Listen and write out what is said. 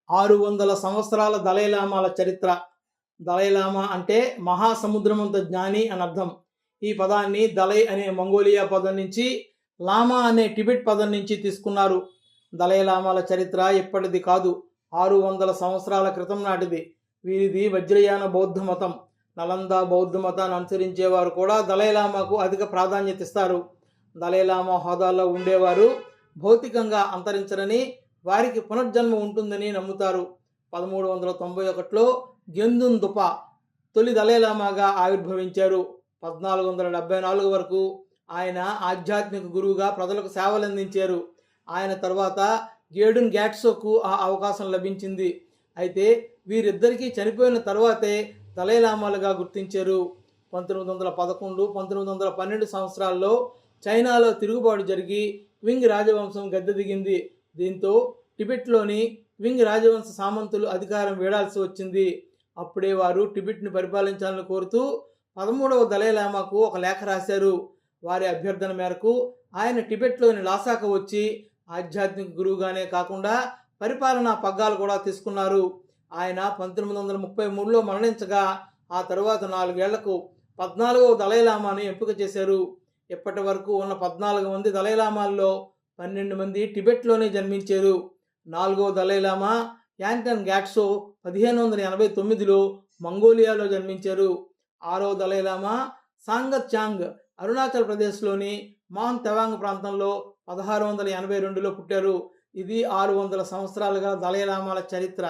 600 సంవత్సరాల దలైలామాల చరిత్ర. దలైలామా అంటే మహాసముద్రమంత జ్ఞాని అని అర్థం. ఈ పదాన్ని దలై అనే మంగోలియా పదం నుంచి, లామా అనే టిబెట్ పదం నుంచి తీసుకున్నారు. దలైలామాల చరిత్ర ఇప్పటిది కాదు, 600 సంవత్సరాల క్రితం నాటిది. వీరిది వజ్రయాన బౌద్ధ మతం. నలంద బౌద్ధ మతాన్ని అనుసరించేవారు కూడా దలైలామాకు అధిక ప్రాధాన్యత ఇస్తారు. దలైలామా హోదాలో ఉండేవారు భౌతికంగా అంతరించరని, వారికి పునర్జన్మ ఉంటుందని నమ్ముతారు. 1391లో గెందున్ దుపా తొలి దలైలామాగా ఆవిర్భవించారు. 1474 వరకు ఆయన ఆధ్యాత్మిక గురువుగా ప్రజలకు సేవలందించారు. ఆయన తర్వాత గేడున్ గ్యాట్సోకు ఆ అవకాశం లభించింది. అయితే వీరిద్దరికీ చనిపోయిన తర్వాతే దలైలామాలుగా గుర్తించారు. 1911, 1912 సంవత్సరాల్లో చైనాలో తిరుగుబాటు జరిగి క్వింగ్ రాజవంశం గద్దె దిగింది. దీంతో టిబెట్లోని క్వింగ్ రాజవంశ సామంతులు అధికారం వీడాల్సి వచ్చింది. అప్పుడే వారు టిబెట్ని పరిపాలించాలని కోరుతూ 13వ దలైలామాకు ఒక లేఖ రాశారు. వారి అభ్యర్థన మేరకు ఆయన టిబెట్లోని లాసాకు వచ్చి ఆధ్యాత్మిక గురువుగానే కాకుండా పరిపాలనా పగ్గాలు కూడా తీసుకున్నారు. ఆయన 1933లో మరణించగా ఆ తరువాత 4 ఏళ్లకు 14వ దలైలామాను ఎంపిక చేశారు. ఇప్పటి వరకు ఉన్న 14 మంది దలైలామాల్లో 12 మంది టిబెట్లోనే జన్మించారు. 4వ దలైలామా యాంటన్ గ్యాట్సో 1589లో మంగోలియాలో జన్మించారు. 6వ దలైలామా సాంగత్ చాంగ్ అరుణాచల్ ప్రదేశ్లోని మాన్ తెవాంగ్ ప్రాంతంలో 1682లో పుట్టారు. ఇది 600 సంవత్సరాలుగా దలైలామాల చరిత్ర.